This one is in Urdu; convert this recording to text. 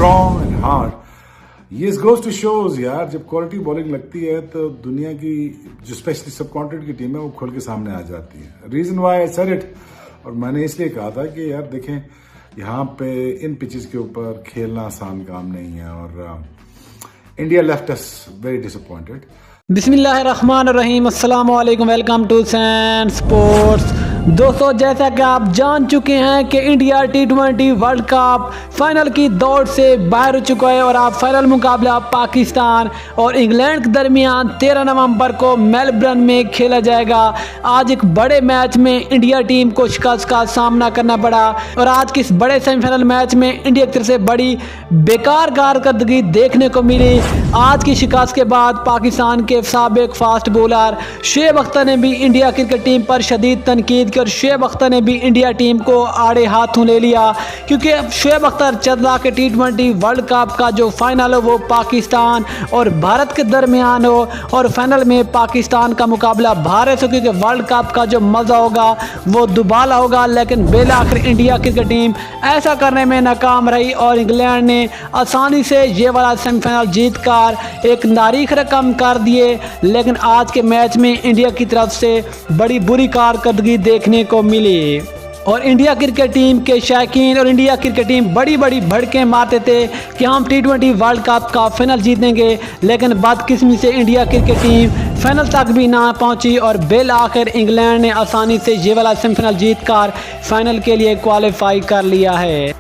strong and hard. یہ goes to shows یار جب کوالٹی بالنگ لگتی ہے تو دنیا کی جو اسپیشلی سب کانٹیننٹ کی ٹیم ہے وہ کھل کے سامنے آ جاتی ہے. Reason why I said it, اور میں نے اس لیے کہا تھا کہ یار دیکھیں یہاں پہ ان پچز کے اوپر کھیلنا آسان کام نہیں ہے اور انڈیا لیفٹ اس ویری ڈس اپوائنٹڈ. بسم اللہ الرحمن الرحیم. السلام علیکم. Welcome to sin sports. دوستو جیسا کہ آپ جان چکے ہیں کہ India T20 world cup final کی دوڑ سے باہر ہو چکا ہے اور آپ فائنل مقابلہ پاکستان اور انگلینڈ کے درمیان 13 نومبر کو میلبرن میں کھیلا جائے گا. آج ایک بڑے میچ میں انڈیا ٹیم کو شکست کا سامنا کرنا پڑا اور آج کے اس بڑے سیمی فائنل میچ میں انڈیا کی طرف سے بڑی بیکار کارکردگی دیکھنے کو ملی. آج کی شکست کے بعد پاکستان کے سابق فاسٹ بولر شعیب اختر نے بھی انڈیا کرکٹ ٹیم پر شدید تنقید کی اور شعیب اختر نے بھی انڈیا ٹیم کو آڑے ہاتھوں لے لیا کیونکہ شعیب اختر چل رہا کہ T20 ورلڈ کپ کا جو فائنل ہو وہ پاکستان اور بھارت کے درمیان ہو اور فائنل میں پاکستان کا مقابلہ بھارت سے کیونکہ ورلڈ کپ کا جو مزہ ہوگا وہ دوبالا ہوگا. لیکن بالآخر انڈیا کرکٹ ٹیم ایسا کرنے میں ناکام رہی اور انگلینڈ نے آسانی سے یہ والا سیمی فائنل جیت کر ایک تاریخ رقم کر دیے. لیکن آج کے میچ میں انڈیا کی طرف سے بڑی بری کارکردگی دیکھنے کو ملی اور انڈیا کرکٹ ٹیم کے شائقین اور انڈیا کرکٹ ٹیم بڑی بھڑکیں مارتے تھے کہ ہم T20 ورلڈ کپ کا فائنل جیتیں گے. لیکن بدقسمتی سے انڈیا کرکٹ ٹیم فائنل تک بھی نہ پہنچی اور بالآخر انگلینڈ نے آسانی سے یہ والا سیمی فائنل جیت کر فائنل کے لیے کوالیفائی کر لیا ہے.